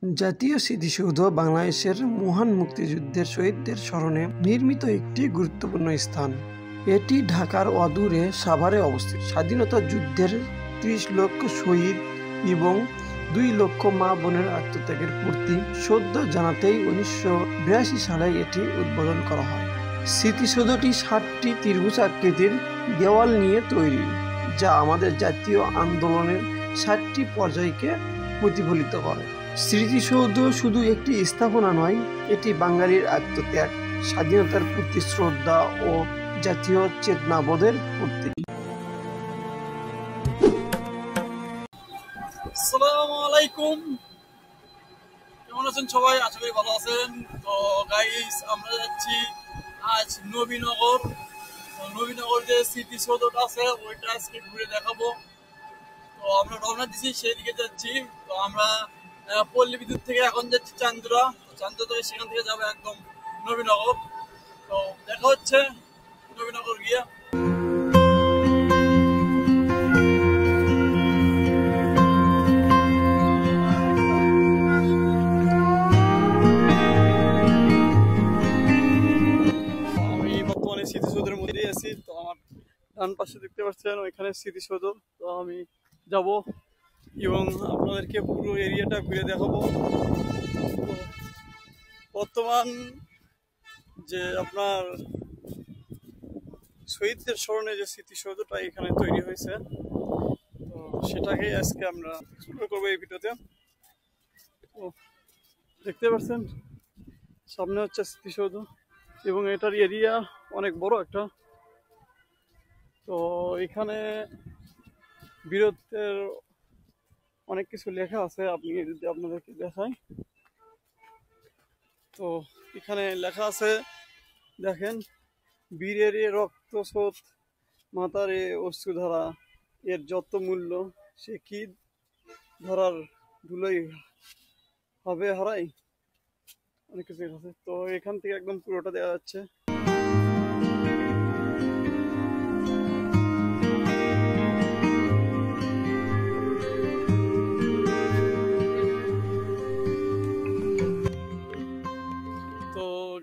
জাতীয় স্মৃতিসৌধ বাংলাদেশের মহান মুক্তিযুদ্ধের শহীদদের স্মরণে নির্মিত একটি গুরুত্বপূর্ণ স্থান। এটি ঢাকার অদূরে সাভারে অবস্থিত। স্বাধীনতা যুদ্ধের ৩০ লক্ষ শহীদ এবং ২ লক্ষ মা বোনের আত্মত্যাগের প্রতি শ্রদ্ধা জানাতেই ১৯৮২ সালে এটি উদ্বোধন করা হয়। স্মৃতিসৌধটি ৭টি ত্রিভুজ আকৃতির দেওয়াল নিয়ে তৈরি, যা আমাদের জাতীয় আন্দোলনের ৭টি পর্যায়কে প্রতিফলিত করে। স্মৃতিসৌধ শুধু একটি স্থাপনা নয়, এটি বাঙালির আত্মত্যাগ, স্বাধীনতার প্রতি শ্রদ্ধা ও জাতীয় চেতনাবোধের প্রতীক। আসসালামু আলাইকুম, কেমন আছেন সবাই? আশা করি ভালো আছেন। তো গাইস, আমরা যাচ্ছি আজ নবীনগর। নবীনগর যে স্মৃতিসৌধটা আছে ওইটা আজকে ঘুরে দেখাবো। তো আমরা রওনা দিচ্ছি, সেই দিকে যাচ্ছি। তো আমরা পল্লী বিদ্যুৎ থেকে এখন যাচ্ছি চান্দুরা থেকে, সেখান থেকে যাবো একদম নবীনগর। তো দেখা হচ্ছে নবীনগর গিয়ে। স্মৃতিসৌধের মধ্যে আছি। তো আমার ডান পাশে দেখতে পাচ্ছেন ওইখানে স্মৃতিসৌধ। তো আমি যাব এবং আপনাদেরকে পুরো এরিয়াটা ঘুরে দেখাবো। তো বর্তমান যে আপনার শহীদদের স্মরণে যে স্মৃতিসৌধটা এখানে তৈরি হয়েছে, তো সেটাকেই আজকে আমরা এক্সপ্লোর করবো এই ভিডিওতে। তো দেখতে পাচ্ছেন সামনে হচ্ছে স্মৃতিসৌধ এবং এটার এরিয়া অনেক বড় একটা। তো এখানে বীরত্বের অনেক কিছু লেখা আছে, আপনি যদি আপনাদেরকে দেখাই। তো এখানে লেখা আছে, দেখেন, বীরের রক্ত স্রোত, মাতার অশ্রুধারা, এর যত মূল্য, সে কি ধরার ধুলোই হবে হারাই, অনেক কিছু আছে। তো এখান থেকে একদম পুরোটা দেওয়া যাচ্ছে।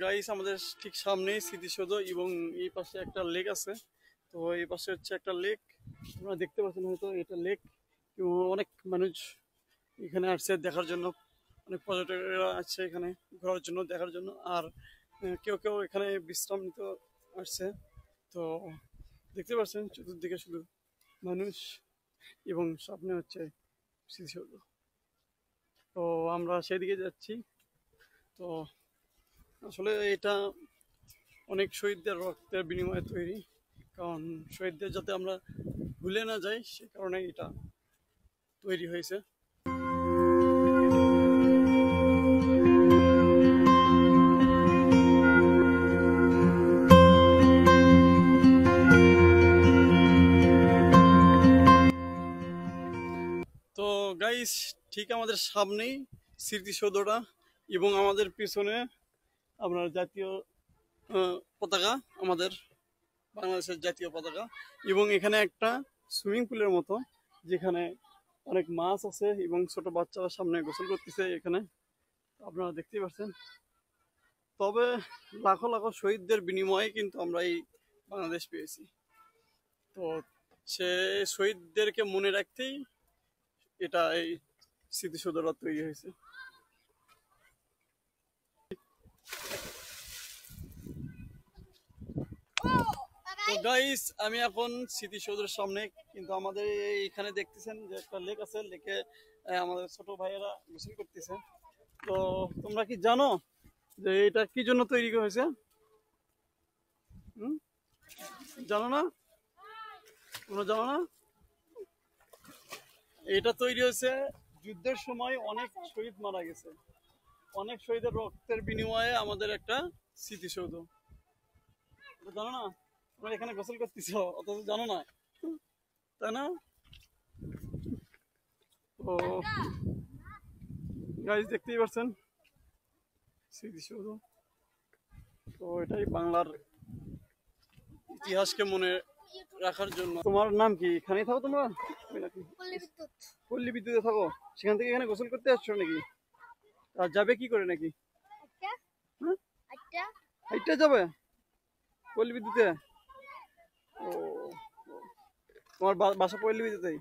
গাইস, আমাদের ঠিক সামনেই স্মৃতিসৌধ এবং এই পাশে একটা লেক আছে। তো এই পাশে হচ্ছে একটা লেক, আপনারা দেখতে পাচ্ছেন হয়তো, এটা লেক। এবং অনেক মানুষ এখানে আসছে দেখার জন্য, অনেক পর্যটকরা আসছে এখানে ঘোরার জন্য, দেখার জন্য। আর কেউ কেউ এখানে বিশ্রাম নিতে আসছে। তো দেখতে পাচ্ছেন চতুর্দিকে শুধু মানুষ এবং সামনে হচ্ছে স্মৃতিসৌধ। তো আমরা সেদিকে যাচ্ছি। তো আসলে এটা অনেক শহীদদের রক্তের বিনিময়ে তৈরি, কারণ শহীদদের যাতে আমরা ভুলে না যাই সে কারণে এটা তৈরি হয়েছে। তো গাইস, ঠিক আমাদের সামনেই স্মৃতিসৌধটা এবং আমাদের পিছনে আপনার জাতীয় পতাকা, আমাদের বাংলাদেশের জাতীয় পতাকা। এবং এখানে একটা সুইমিং পুলের মতো, যেখানে অনেক মাছ আছে এবং ছোট বাচ্চারা সামনে গোসল করতেছে এখানে, আপনারা দেখতেই পাচ্ছেন। তবে লাখো লাখো শহীদদের বিনিময়ে কিন্তু আমরা এই বাংলাদেশ পেয়েছি। তো সে শহীদদেরকে মনে রাখতেই এটা এই স্মৃতিসৌধটা তৈরি হয়েছে। তো গাইস, আমি এখন স্মৃতিসৌধের সামনে, কিন্তু আমাদের এইখানে দেখতেছেন যে একটা লেক আছে, লেকে আমাদের ছোট ভাইয়েরা গোসল করতেছে। তো তোমরা কি জানো যে এটা কি জন্য তৈরি হয়েছে? জানো না? তোমরা জানো না? এটা তৈরি হয়েছে যুদ্ধের সময় অনেক শহীদ মারা গেছে, অনেক শহীদের রক্তের বিনিময়ে আমাদের একটা স্মৃতিসৌধ। জানো না? তোমরা এখানে গোসল করতেছ অথচ জানো না, তাই না? তো গাইস, দেখতেই পাচ্ছেন স্মৃতিসৌধ। তো এটাই বাংলার ইতিহাসকে মনে রাখার জন্য। তোমার নাম কি? এখানেই থাকো তোমরা নাকি? পল্লী বিদ্যুতে থাকো, সেখান থেকে এখানে গোসল করতে আসছো নাকি? আর যাবে কি করে নাকি? আচ্ছা হ্যাঁ, আচ্ছা হাইটে যাবে পল্লী বিদ্যুতে? ও, তোমার বাসা পল্লী বিদ্যুতেই?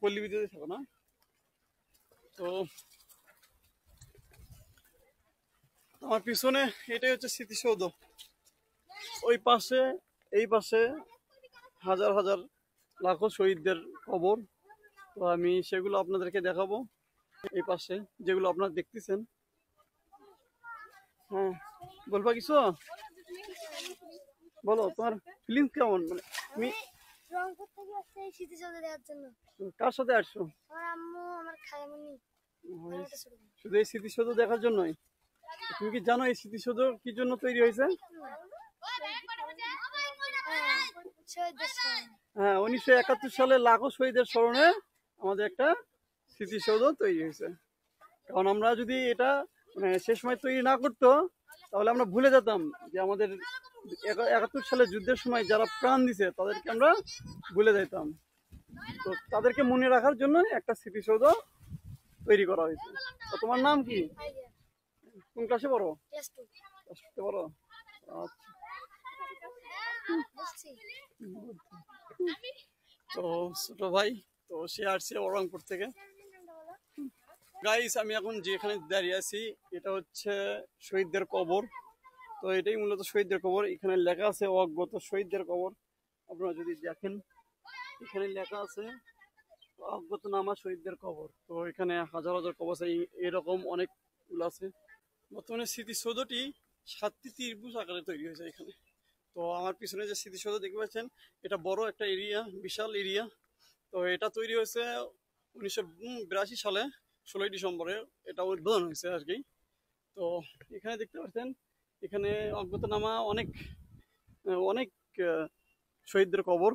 পল্লী বিদ্যুতে থাকো না? তো আমার পিছনে এটাই হচ্ছে স্মৃতিসৌধ। ওই পাশে এই পাশে হাজার হাজার লাখো শহীদদের কবর। তো আমি সেগুলো আপনাদেরকে দেখাবো। এই পাশে যেগুলো আপনারা দেখতেছেন। হ্যাঁ, বলবা কিছু? বলো তোমার ফিলিংস কেমন, মানে তুমি রংপুর থেকে আসছে এই স্মৃতিসৌধ দেখার জন্য। কার সাথে আসছো? আমার আম্মু, আমার খালামণি, আর একটা ছোট বোন। শুধু এই স্মৃতিসৌধ দেখার জন্যই? তুমি কি জানো এই স্মৃতিসৌধ কি জন্য তৈরি হয়েছে? হ্যাঁ, শহীদদের স্মরণে। হ্যাঁ, 1971 সালে লাখো শহীদের স্মরণে আমাদের একটা স্মৃতিসৌধ তৈরি হয়েছে। কারণ আমরা যদি এটা মানে সে সময় তৈরি না করতো, তাহলে আমরা ভুলে যেতাম যে আমাদের 71 সালে যুদ্ধের সময় যারা প্রাণ দিছে তাদেরকে আমরা ভুলে যেতাম। তো তাদেরকে মনে রাখার জন্য একটা স্মৃতিসৌধ তৈরি করা হয়েছে। তো তোমার নাম কি? আইডিয়া কোন ক্লাসে পড়ো? টেস্ট ক্লাসে পড়ো? আচ্ছা। বুঝছি। তো ছোট ভাই, তো সে আসছে রংপুর থেকে। গাইস, আমি এখন যেখানে দাঁড়িয়ে আছি এটা হচ্ছে শহীদদের কবর। তো এটাই মূলত শহীদদের কবর। এখানে লেখা আছে অজ্ঞাত শহীদদের কবর। আপনারা যদি দেখেন এখানে লেখা আছে অজ্ঞাতনামা শহীদদের কবর। তো এখানে হাজার হাজার কবর আছে, এরকম অনেকগুলো আছে। বর্তমানে স্মৃতিসৌধটি 7টি ত্রিভুজ আকারে তৈরি হয়েছে এখানে। তো আমার পিছনে যে স্মৃতিসৌধ দেখতে পাচ্ছেন, এটা বড় একটা এরিয়া, বিশাল এরিয়া। তো এটা তৈরি হয়েছে 1982 সালে 16ই ডিসেম্বরে এটা উদ্বোধন হয়েছে আর কি। তো এখানে দেখতে পাচ্ছেন এখানে অজ্ঞাতনামা অনেক অনেক শহীদদের কবর,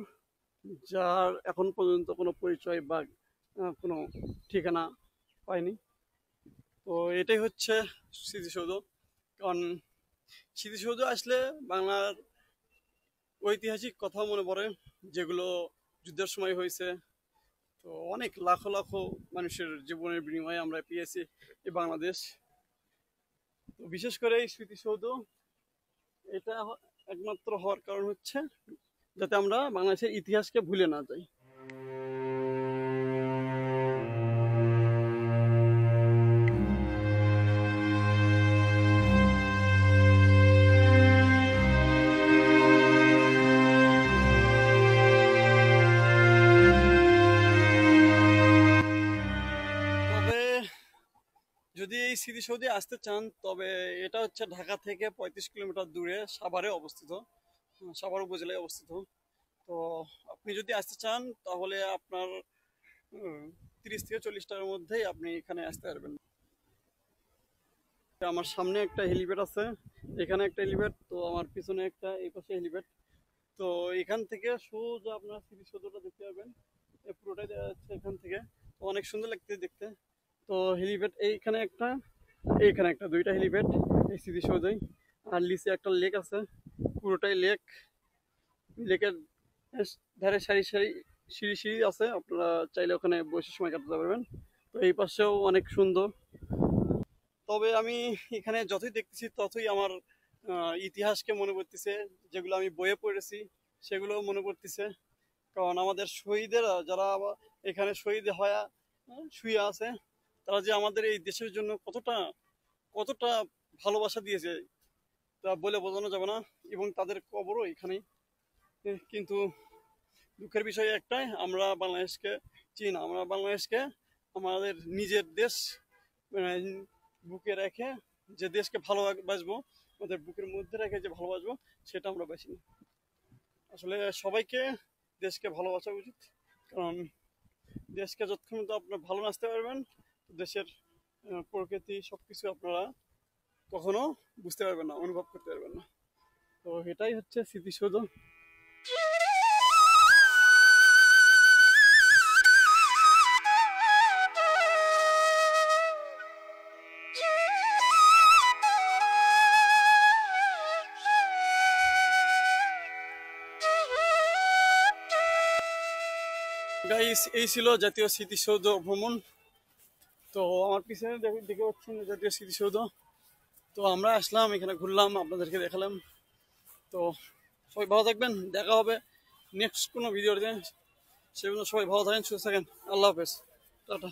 যার এখন পর্যন্ত কোনো পরিচয় বা কোনো ঠিকানা পায়নি। তো এটাই হচ্ছে স্মৃতিসৌধ। কারণ স্মৃতিসৌধ আসলে বাংলার ঐতিহাসিক কথা মনে পড়ে, যেগুলো যুদ্ধের সময় হয়েছে। তো অনেক লাখো লাখো মানুষের জীবনের বিনিময়ে আমরা পেয়েছি এই বাংলাদেশ। তো বিশেষ করে এই স্মৃতিসৌধ এটা একমাত্র হওয়ার কারণ হচ্ছে যাতে আমরা বাংলাদেশের ইতিহাসকে ভুলে না যাই। তবে যদি এই স্মৃতিসৌধে আসতে চান, তবে এটা হচ্ছে ঢাকা থেকে 35 কিলোমিটার দূরে সাভারে অবস্থিত, সাভার উপজেলায় অবস্থিত। তো আপনি যদি আসতে চান তাহলে আপনার 30 থেকে 40 টাকার মধ্যেই আপনি এখানে আসতে পারবেন। আমার সামনে একটা হেলিপ্যাড আছে, এখানে একটা হেলিপ্যাড, তো আমার পিছনে একটা, এই পাশে হেলিপ্যাড। তো এখান থেকে সোজা আপনার স্মৃতিসৌধটা দেখতে পাবেন। পুরোটাই দেখা যাচ্ছে এখান থেকে। তো অনেক সুন্দর লাগছে দেখতে। তো হেলিপ্যাড এইখানে একটা, এইখানে একটা, দুইটা হেলিপ্যাড এই স্মৃতিসৌধই। আর নিচে একটা লেক আছে, পুরোটাই লেক। লেকের ধারে সারি সারি সিঁড়ি সিঁড়ি আছে, আপনারা চাইলে ওখানে বসে সময় কাটাতে পারবেন। তো এই পাশেও অনেক সুন্দর। তবে আমি এখানে যতই দেখতেছি ততই আমার ইতিহাসকে মনে পড়তেছে, যেগুলো আমি বইয়ে পড়েছি সেগুলোও মনে পড়তেছে। কারণ আমাদের শহীদেরা যারা এখানে শহীদ হয়ে শুয়ে আছে, তারা যে আমাদের এই দেশের জন্য কতটা কতটা ভালোবাসা দিয়েছে তা বলে বোঝানো যাবে না। এবং তাদের কবরও এখানেই। কিন্তু দুঃখের বিষয় একটাই, আমরা বাংলাদেশকে চিনি না। আমরা বাংলাদেশকে আমাদের নিজের দেশ বুকে রেখে যে দেশকে ভালোবাসবো, আমাদের বুকের মধ্যে রেখে যে ভালোবাসবো, সেটা আমরা বাসি না। আসলে সবাইকে দেশকে ভালোবাসা উচিত। কারণ দেশকে যতক্ষণ তো আপনারা ভালো নাচতে পারবেন, দেশের প্রকৃতি সবকিছু আপনারা কখনো বুঝতে পারবেন না, অনুভব করতে পারবেন না। তো এটাই হচ্ছে স্মৃতিসৌধ। গাইস, এই ছিল জাতীয় স্মৃতিসৌধ ভ্রমণ। তো আমার পিছনে দেখতে পাচ্ছেন জাতীয় স্মৃতিসৌধ। তো আমরা আসলাম এখানে, ঘুরলাম, আপনাদেরকে দেখালাম। তো সবাই ভালো থাকবেন, দেখা হবে নেক্সট কোনো ভিডিওতে। সেজন্য সবাই ভালো থাকেন, সুস্থ থাকেন। আল্লাহ হাফেজ, টাটা।